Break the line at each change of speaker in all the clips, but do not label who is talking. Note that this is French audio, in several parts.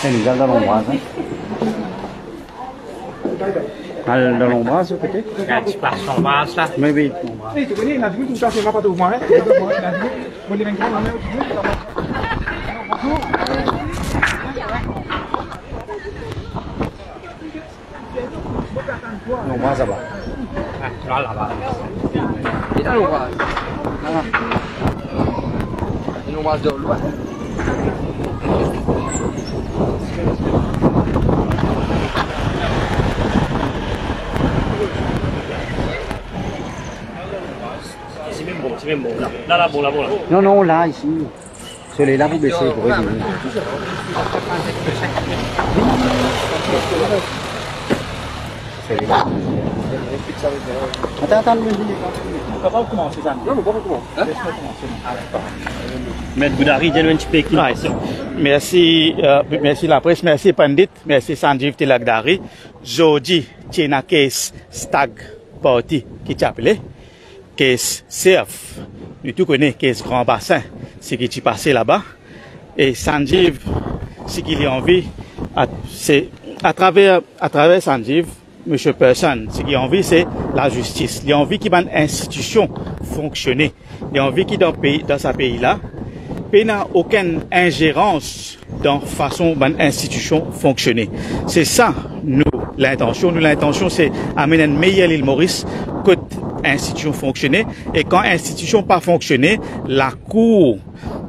Elle est dans l'ombrage. Dans l'ombrage, peut-être?
Tu passes l'ombrage là?
Oui, oui. L'ombrage là-bas.
Là, là-bas.
Et dans l'ombrage. L'ombrage de l'ouest.
C'est même bon, là. Là, bon, là.
Non, non, là, ici. Celui-là, vous baissez pour réguler. Celui-là. Attends, on ne peut pas commencer ça. Non, on ne peut pas commencer.
Maître Boudari, un petit peu qui
Merci la presse, merci Pandit, merci Sanjeev Tilakdari. Jodi, Tchena case Stag Party qui t'appelait, case CF. Nous tout connaissons case Grand Bassin, ce qui est passé là-bas. Et Sanjeev, ce qu'il a envie, c'est à travers Sanjeev, Monsieur Person, ce qu'il a envie, c'est la justice. Il a envie qu'il y ait une institution fonctionner. Il a envie qu'il dans ce pays-là, il n'y a aucune ingérence dans la façon dont l'institution fonctionner. C'est ça, l'intention. L'intention, c'est amener une meilleure île Maurice que l'institution fonctionner. Et quand l'institution pas fonctionner, la Cour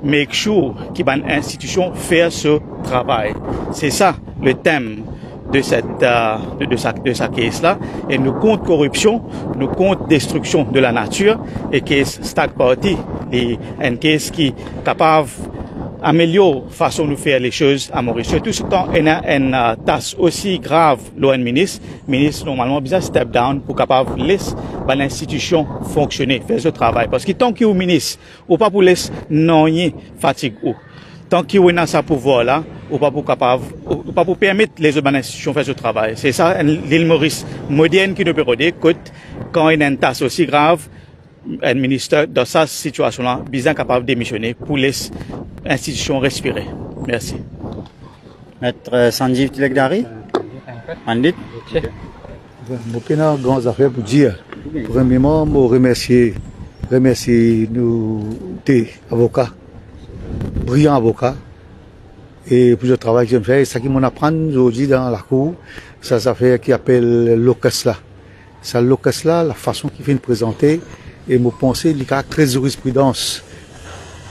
make sure que l'institution fait ce travail. C'est ça le thème de sa caisse-là. Et nous contre corruption, nous contre destruction de la nature, et caisse Stag Party, une caisse qui est capable d'améliorer la façon de faire les choses à Maurice. Tout ce temps, il y a une tasse aussi grave, l'ON ministre, normalement, besoin step down pour capable de laisser l'institution fonctionner, faire ce travail. Parce que tant qu'il est ministre, ou pas pour laisser non fatigue ou. Tant qu'il est dans sa pouvoir-là, ou pas pour permettre les autres institutions de faire ce travail. C'est ça, l'île Maurice moderne qui nous peut redire, quand il y a une tasse aussi grave, un ministre dans cette situation-là, bien capable de démissionner pour laisser l'institution respirer. Merci.
Maître Sanjeev Tilakdari? Pandit?
Je n'ai grandes affaires pour dire. Premièrement, je remercie nos avocats, brillants avocats, et pour le travail que je fais. Ça qui m'en apprend aujourd'hui dans la cour, ça fait qui appelle l'OCAS là. Ça l'OCAS là, la façon qu'il vient de présenter, et me penser qu'il y a très jurisprudence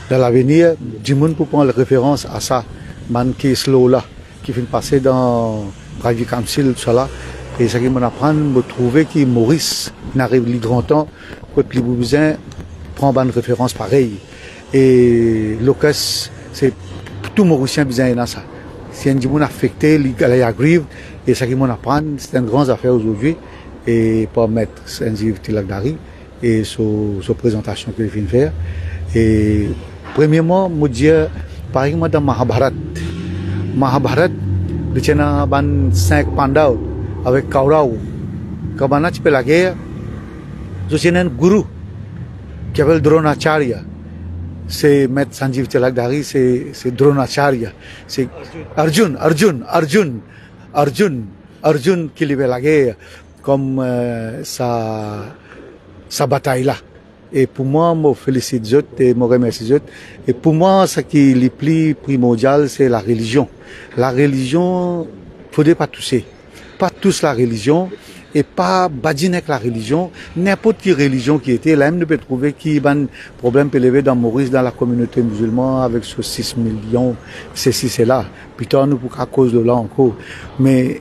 dans l'avenir, du monde pour prendre référence à ça, man case law là, qui vient de passer dans Privy Council, tout ça là. Et ça qui m'en apprend, me trouver que Maurice n'arrive le grand temps, que les besoin prend une référence pareille. Et l'OCAS, c'est tout Mauricien besoin de ça. Si un monde affecté, il y a grave, et ça qui m'en apprend, c'est une grande affaire aujourd'hui, et pour mettre Sanjeev Tilakdari, et sa présentation qu'il vient de faire. Et premièrement, je dire, par exemple, dans Mahabharat, il y a 5 Pandavas avec Kaurav. Quand on a fait la guerre, il y a un gourou qui s'appelle Dronacharya. C'est Maître Sanjeev Tilakdari, c'est Dronacharya. C'est Arjun qui livre la guerre comme sa bataille là. Et pour moi, je félicite les autres et je remercie les autres. Et pour moi, ce qui est le plus primordial, c'est la religion. La religion, il ne faudrait pas tousser. Pas tous la religion et pas badiner avec la religion. N'importe quelle religion qui était, là, on peut trouver qu'il y a un problème élevé dans Maurice, dans la communauté musulmane, avec ce 6 millions, ceci, cela. Putain, nous, à cause de là encore. Mais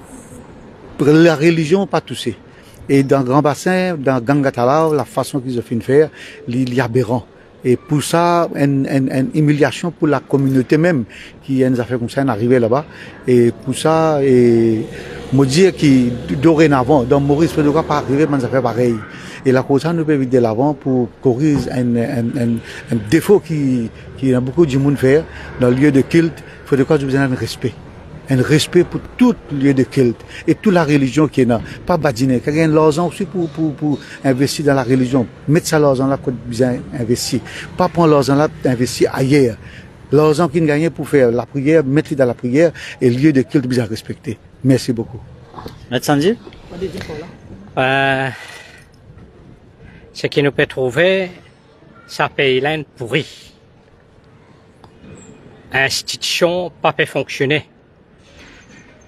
la religion, pas tousser. Et dans Grand Bassin, dans Gangatala, la façon qu'ils ont fait de faire, il y a aberrant. Et pour ça, une humiliation pour la communauté même, qui a une affaire comme ça, arrivé là-bas. Et pour ça, me dire que dorénavant, dans Maurice, il ne doit pas arriver à une affaire pareille. Et la cause, ça nous peut éviter l'avant pour corriger un défaut qui a beaucoup de monde faire dans le lieu de culte. Il faut de quoi besoin d'un respect. Un respect pour tout lieu de culte et toute la religion qui est là. Pas badiner. Il y a un l'argent aussi pour investir dans la religion. Mettre ça l'argent là qu'on besoin investir. Pas prendre l'argent là investir ailleurs. L'argent qu'ils gagnent pour faire la prière, mettre dans la prière et lieu de culte bien respecté. Merci beaucoup.
Maître Sanji?
Ce qui nous peut trouver, ça pays là pourri. Institution pas peut fonctionner.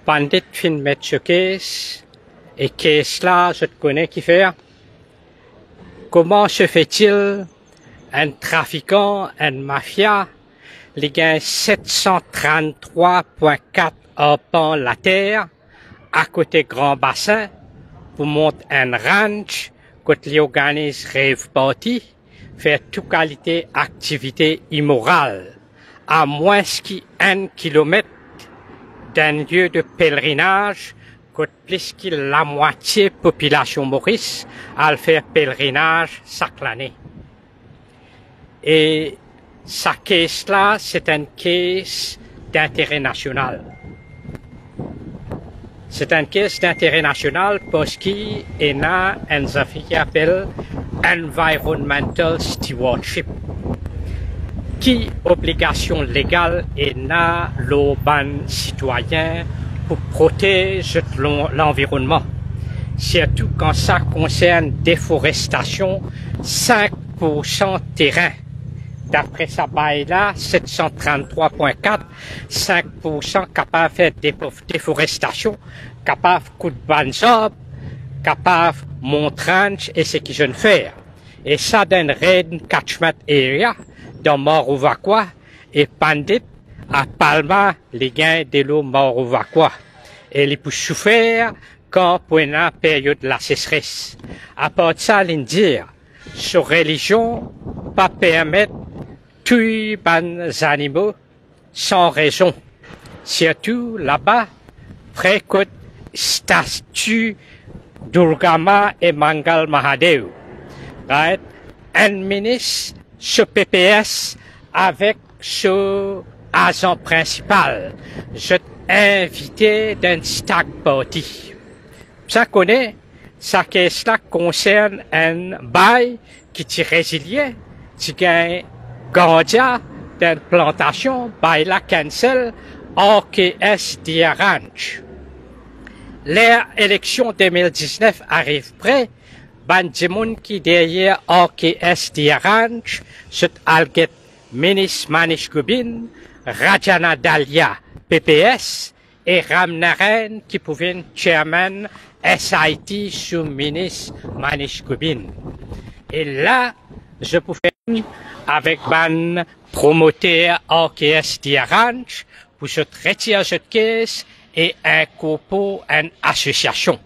Pandit fin mettre ce caisse, et caisse là, je te connais qui fait. Comment se fait-il un trafiquant, un mafia, les gagne 733,4 arpents la terre, à côté Grand Bassin, pour monter un ranch, quand ils organisent rêve party, faire toute qualité activité immorale, à moins qu'1 kilomètre d'un lieu de pèlerinage, que plus que la moitié population Maurice à le faire pèlerinage chaque année. Et sa caisse là, c'est une caisse d'intérêt national. C'est une caisse d'intérêt national parce qu'il y a un affaire qui appelle Environmental Stewardship, qui obligation légale est na l'urbain citoyen pour protéger l'environnement. Surtout quand ça concerne déforestation, 5% terrain. D'après sa bail là, 733,4, 5% capable de faire déforestation, capable coup de banzab, capable montrance et ce qu'ils viennent faire. Et ça donne Red Catchment Area dans Morovaquois et Pandit à Palma, les gains de l'eau Morovaquois. Et les pour souffrir quand pour une période de la sécheresse. À part de ça, dire, sur religion, pas permettre tuer les animaux sans raison. Surtout là-bas, près de statue d'Urgama et Mangal Mahadev. Right? Un ministre, ce PPS, avec ce agent principal, je invité d'un stag party. Ça connaît, ça caisse là concerne un bail qui est résilient, qui gagne gardien d'une plantation, bail la cancel, OKS d'Iranch. L'élection 2019 arrive près, Bandimoun qui derrière OKS d'Iranch, c'est Alget Ministre Manish Gubin, Rajana Dalia, PPS, et Ramnaren qui pouvait chairman SIT sous ministre Manish Gubin. Et là, je pouvais avec ban promoteur OKS d'Iranch pour se retirer cette caisse et un copo, une association.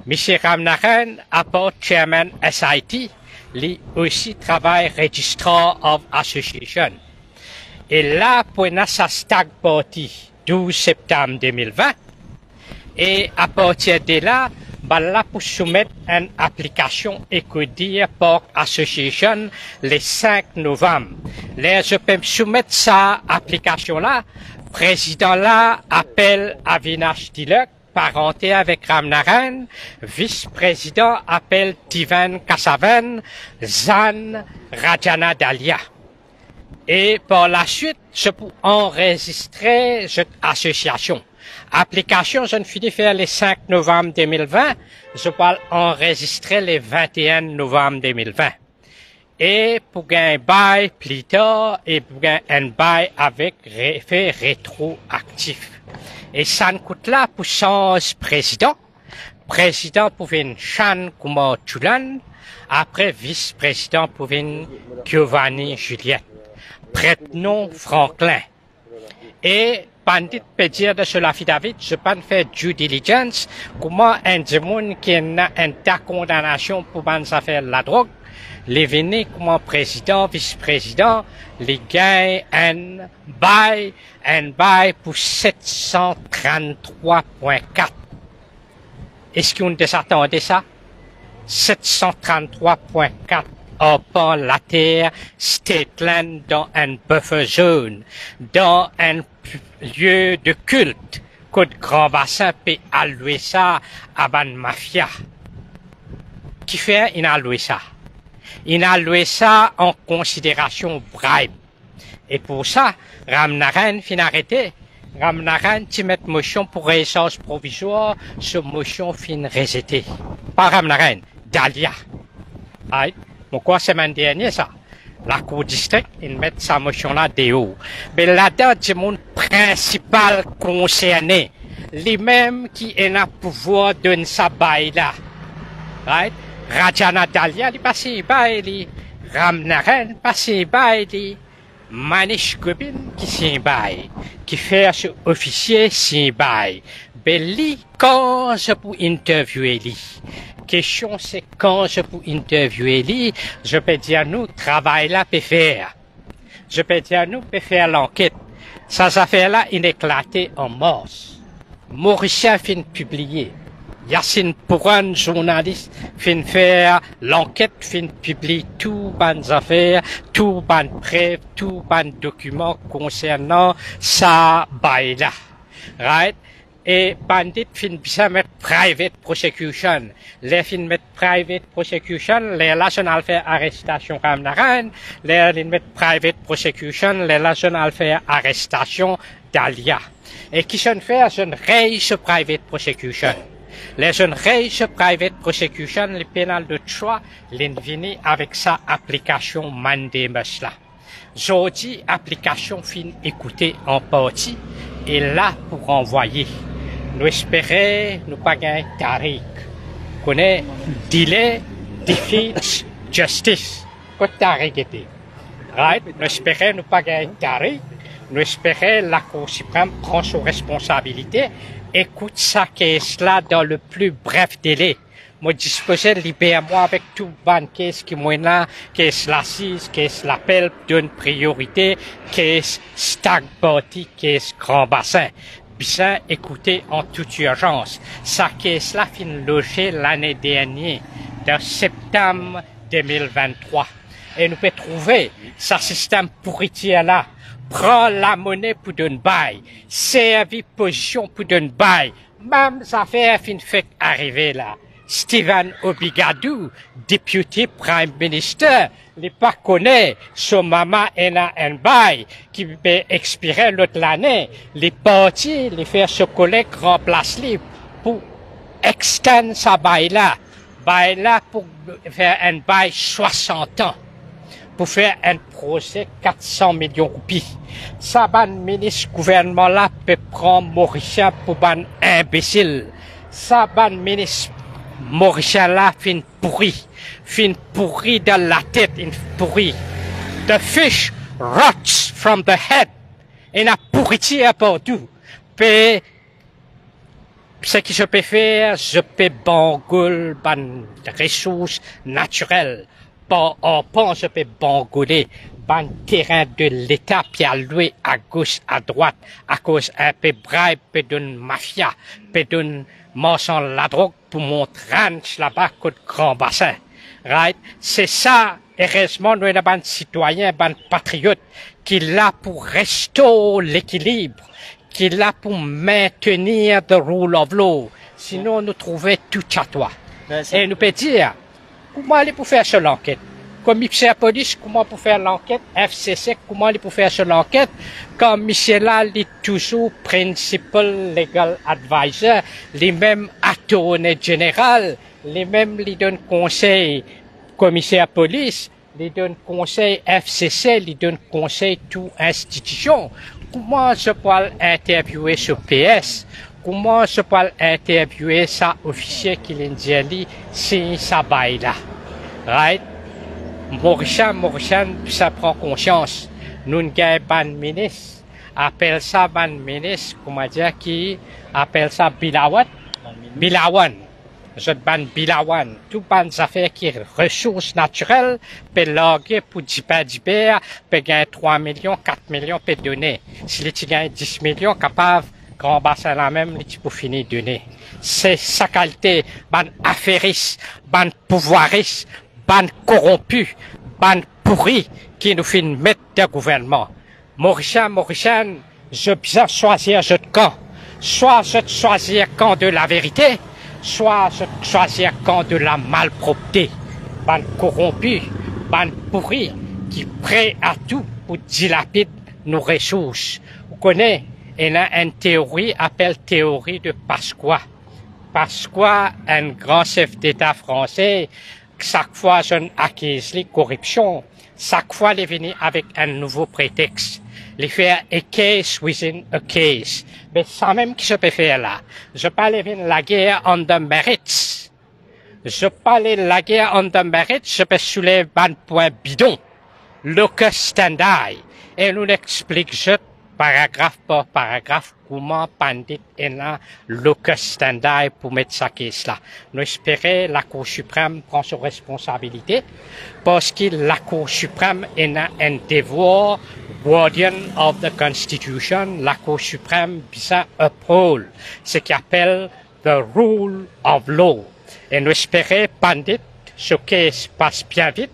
Monsieur Ramnaren, apporte chairman SIT, lui aussi travaille Registrar of Association. Et là, pour sa stag party, 12 septembre 2020, et à partir de là, là pour soumettre une application Ecodir Park Association le 5 novembre. Là, je peux soumettre sa application là. Président là appelle Avinash Tilak, parenté avec Ramnaren. Vice-président appelle Tivan Kasavan, Zan Rajana Dalia. Et par la suite, je peux enregistrer cette association. Application, je ne finis faire le 5 novembre 2020, je peux enregistrer le 21 novembre 2020. Et pour gagner un bail plus tard, et pour gagner un bail avec effet rétroactif. Et ça ne coûte là pour changer président. Président pour une Chan Kumar Chulan, après vice-président pour une Giovanni Juliette. Prête-nom Franklin. Et Pandit peut dire de cela David, je peux faire due diligence, comment un démon qui a une condamnation pour faire la drogue, les venir comme président, vice-président, les gagnent un bail pour 733,4. Est-ce qu'on s'attendait ça? 733,4. Par la terre, Stateland dans un buffer zone, dans un lieu de culte, que le Grand Bassin peut allouer ça à une mafia. Qui fait, il a alloué ça? Il a alloué ça en considération bribe. Et pour ça, Ramnaren fin arrêté. Ramnaren, tu mets motion pour réessence provisoire, ce motion fin rejeté. Pas Ramnaren, Dalia. Aïe, pourquoi semaine dernière ça? La Cour district, ils mettent sa motion-là dehors. Mais là-dedans, c'est mon principal concerné. Les mêmes qui ont le pouvoir de sa baille-là. Right? Rajana Dalia, il passe baille, Ramnaren passe baille, Manish Gobin qui s'y baille, qui fait ce officier s'y baille. Belli, quand je peux interviewer lui? Question c'est quand je peux interviewer lui, je peux dire nous, travail là peut faire. Je peux dire nous, peut faire l'enquête. Ces affaires-là, il éclaté en mars. Mauricien fin publié. Yacine Pouran, journaliste, fin faire l'enquête, fin publie tout ban affaires, tout ban preuves, tout ban documents concernant sa baille-là. Right? Et bandit fin bisa mettre private prosecution. Les fin mettre private prosecution, les national fait arrestation Ramnaren, les mettre private prosecution, les national fait arrestation Dalia. Et qui sont fait, sont raise private prosecution. Les jeunes raise private prosecution, les pénal de choix, l'invini avec sa application mandamus là. Jodi, application fin écoutée en partie, et là pour envoyer. Nous espérons, nous pas gagner Tariq. Connaît, delay, defeats, justice. Quoi Tariq était? Right? Nous espérons, nous pas gagner Tariq. Nous espérons, la Cour suprême prend ses responsabilités, écoute sa caisse-là dans le plus bref délai. Moi, disposé de libérer moi avec tout ban caisse qui moi là, caisse l'assise, caisse l'appel, donne priorité, caisse stag party, caisse grand bassin. Bien écoutez en toute urgence. Sa caisse-là fin logée l'année dernière, de septembre 2023. Et nous pouvons trouver ce système pourritier là. Prend la monnaie pour donner bail, servi position pour donner bail. Même affaire fin fait arriver là. Stephen Obigadou, député prime minister, les pas connaît, son maman a un bail qui peut expirer l'autre l'année. Les partis, les faire ce collègue remplace-les pour extendre sa bail là pour faire un bail 60 ans. Pour faire un procès 400 millions de roupies. Ça, ban ministre gouvernement là peut prendre Mauricien pour ban imbécile. Ça, ban ministre Mauricien là fin pourri dans la tête, fin pourri. The fish rots from the head. Et la pourriture partout. Puis, ce que je peux faire, je peux bangoule ban ressources naturelles. On pense je peux bangoler ban terrain de l'État puis alloué à gauche, à droite, à cause un peu bribe, peu d'une mafia, peu d'une marchand la drogue pour mon ranch là-bas côté grand bassin. Right? C'est ça, heureusement, nous sommes ban citoyens, ban patriotes, qui est là pour restaurer l'équilibre, qui est là pour maintenir the rule of law. Sinon, nous trouvons tout à toi. Et nous peut dire, comment aller pour faire cette enquête? Commissaire police, comment pour faire l'enquête? FCC, comment aller pour faire cette enquête? Comme Michel là, il est toujours principal legal advisor, les mêmes attorney général, les mêmes les donnent conseil commissaire police, les donnent conseil FCC, les donnent conseil toute institution. Comment je peux interviewer ce PS? Comment je peux interviewer ça officier qui l'indique si ça baille là? Right? Mauricien, ça prend conscience. Nous n'avons pas de ministre. Appelle ça ban ministre, comment dire, qui appelle ça Bilawan. Bilawan. Je ban Bilawan. Tout ban affaires qui ressources naturelles, peut larguer pour 10 peut gagner 3 millions, 4 millions, peut donner. Si les gagne 10 millions, capable, grand bassin la même, les pour finir donner. C'est sa qualité, ban affairis, ban pouvoiris, ban corrompu, ban pourri, qui nous fait mettre de gouvernement. Mauricien, je peux choisir ce camp. Soit je choisir camp de la vérité, soit je choisir camp de la malpropreté. Ban corrompu, ban pourri, qui prêt à tout pour dilapider nos ressources. Vous connaissez, il y a une théorie appelée théorie de Pasqua. Pasqua, un grand chef d'État français, chaque fois je accuse la corruption, chaque fois il est venu avec un nouveau prétexte. Il fait a case within a case. Mais ça même qui se peut faire là. Je parle de la guerre on the merits. Je parle de la guerre on the merits, je peux soulever un point bidon. Locus standi. Et nous explique paragraphe par paragraphe comment Pandit est là, locus standi pour mettre sa caisse là. Nous espérons la Cour suprême prend ses responsabilités parce que la Cour suprême est un devoir guardian of the Constitution. La Cour suprême bisa uphold ce qu'on appelle the rule of law. Et nous espérons Pandit, ce caisse passe bien vite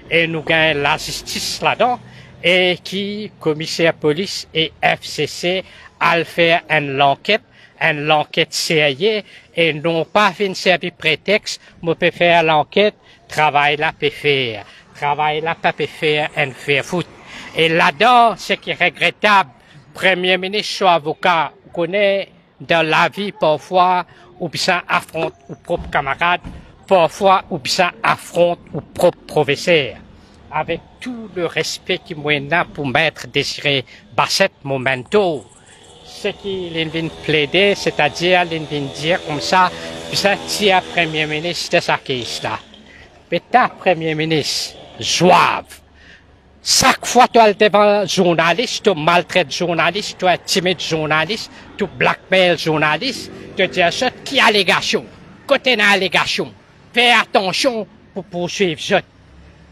et nous gagnons la justice là-dedans. Et qui, commissaire police et FCC, a fait une enquête sérieuse, et non pas une servir prétexte, mais peut faire l'enquête, travail là peut faire, peut faire un faire foot. Et là-dedans, ce qui est regrettable, Premier ministre soit avocat, connaît dans la vie parfois, ou bien affronte ou propre camarade, parfois ou bien affronte ou propre professeur. Avec tout le respect qui m'en pour Maître Désiré Bassett Momento, ce qu'il vient plaider, c'est-à-dire, il vient dire comme ça, ça tient Premier ministre de sa caisse là. Mais ta Premier ministre, zouave. Chaque fois tu es devant journaliste, tu maltraites journaliste, tu es timide journaliste, tu blackmail journaliste, tu dis ça, qui allégation? Côté d'allégation. Fais attention pour poursuivre ça.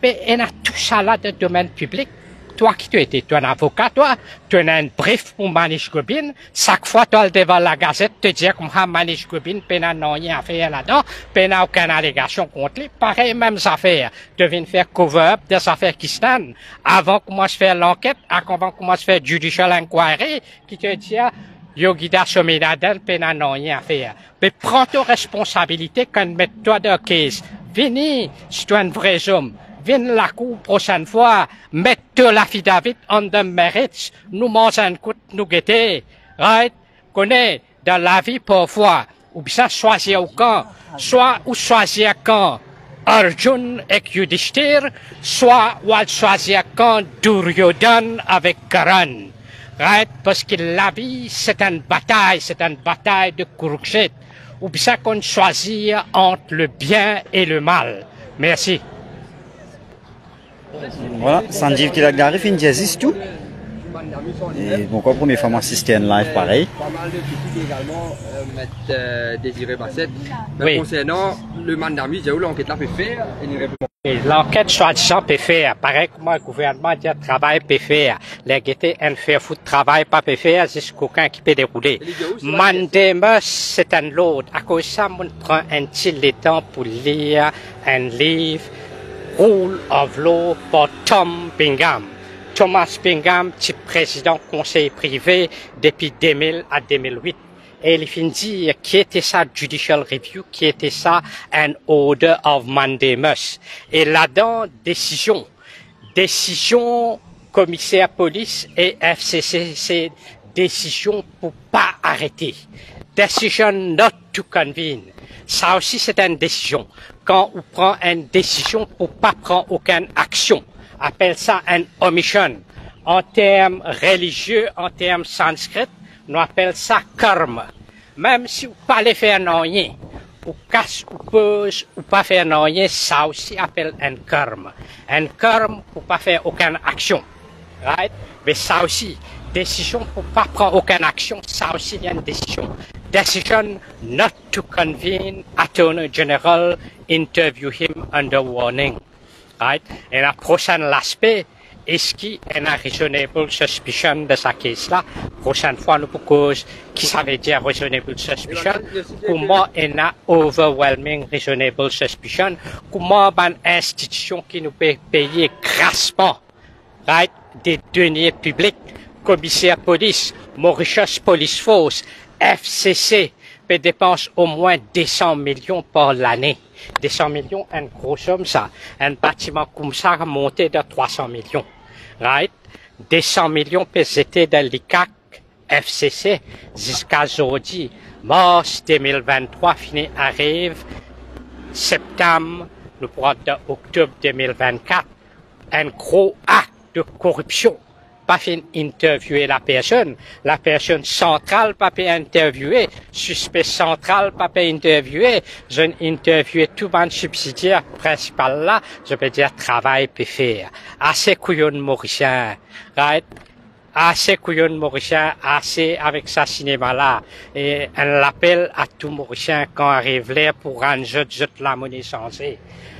Mais il y a tout ça là dans le domaine public. Toi qui tu étais, tu es un avocat, toi, tu as un brief pour Manish Gobin. Chaque fois tu es devant la gazette, tu dis comme Manish Gobin, tu n'as rien à faire là-dedans, tu n'as aucune allégation contre lui. Pareil, mêmes affaires. Tu viens faire cover-up des affaires qui se donnent. Avant qu'on commence à faire l'enquête, avant qu'on commence à faire judicial inquiry, qui te dit, Yogida Sominaden, tu n'as rien à faire. Mais prends tes responsabilités quand mets-toi dans la caisse. Venez, si tu es un vrai homme. Viens la cour prochaine fois, mette l'affidavit on the merits, nous mangeons un coup, nous guetter, right? Connais, dans la vie parfois, ou bien choisir au camp, soit ou choisir quand Arjun et Yudhishthir, soit ou choisir quand Duryodhan avec Karan, right? Parce que la vie, c'est une bataille de Kurukshetra, ou bien qu'on choisit entre le bien et le mal. Merci.
Voilà, Sanjeev Tilakdari fait une jazziste tout. Et bon, quoi, première fois, moi, assister à un live pareil.
Pas mal de critiques également, Maître Désiré Bassett.
Oui.
Concernant le mandamis, j'ai où l'enquête là peut faire et une réponse.
L'enquête soi-disant peut faire. Pareil que moi, le gouvernement dit travail peut faire. Les guettés, un faire foot travail pas peut faire, jusqu'aucun qui peut dérouler. Mandamus, c'est un lot. À cause de ça, on prend un petit temps pour lire un livre. Rule of Law par Tom Bingham. Thomas Bingham, type président conseil privé depuis 2000 à 2008. Et il finit dire qui était ça judicial review, qui était ça an order of mandamus. Et là-dedans, décision, commissaire police et FCC, c'est décision pour pas arrêter. Decision not to convene. Ça aussi, c'est une décision. Quand on prend une décision pour pas prendre aucune action, appelle ça une omission. En termes religieux, en termes sanskrits, on appelle ça karma. Même si vous pas les faire rien, ou casse, ou pose, ou pas faire rien, ça aussi appelle un karma. Un karma pour pas faire aucune action. Right? Mais ça aussi, décision pour pas prendre aucune action, ça aussi il y a une décision. Decision not to convene Attorney General, interview him under warning. Right? Et la prochaine aspect, est-ce qu'il y a une reasonable suspicion de sa case là? Prochaine fois, nous proposons qui ça veut dire reasonable suspicion? Comment il y a overwhelming reasonable suspicion? Comment une institution qui nous peut payer grassement, right? Des deniers publics, commissaire police, Mauritius Police Force, FCC, peut dépenser au moins 200 millions par l'année. 200 millions, une grosse somme, ça. Un bâtiment comme ça, monté de 300 millions. Right? des 100 millions PZT de l'ICAC FCC jusqu'à aujourd'hui. Mars 2023 fini arrive, septembre, nous pourrons octobre 2024, un gros acte de corruption. Pas fait interviewer la personne centrale pas fait interviewer, suspect central pas fait interviewer, je interviewé tout le monde subsidiaire principal là, je peux dire travail peut faire. Assez couillon mauricien, right? Assez couillon mauricien, assez avec sa cinéma là. Et un appel à tout mauricien quand arrive là pour rendre jette la monnaie censée.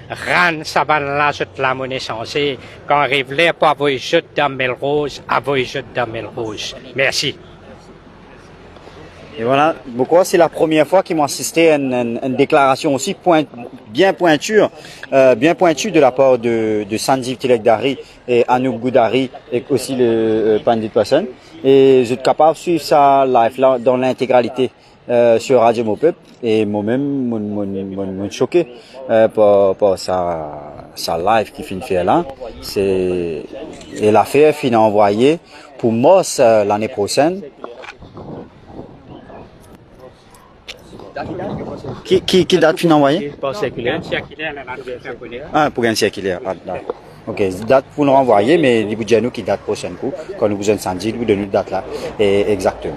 Rendre sa banne là, jette la monnaie censée. Quand arrive là pour avoir jette dans Melrose, avoir jette dans Melrose. Merci.
Et voilà, pourquoi c'est la première fois qu'ils m'ont assisté à une déclaration aussi bien pointue de la part de Sanjeev Tilakdari et Anup Goudari et aussi le Pandit Passan. Et je suis capable de suivre ça live là dans l'intégralité sur Radio Mopeuple et moi-même je choqué par sa live qui finit faire là. Et l'affaire finit envoyée pour Moss l'année prochaine. Qui date fin envoyée?
Pas circulaire.
Ah, pour un circulaire. Ah, ok, date pour nous renvoyer, mais il vous nous qui date prochaine coup. Quand nous vous en samedi, vous donnez une date là. Et exactement.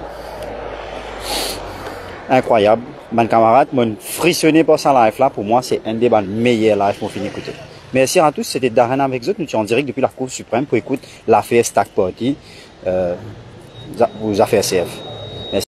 Incroyable. Mon camarade, mon frissonné par sa live là, pour moi, c'est un des meilleurs lives pour finir d'écouter. Merci à tous, c'était Darren avec vous. Nous sommes en direct depuis la Cour suprême pour écouter l'affaire Stack Party, aux affaires CF.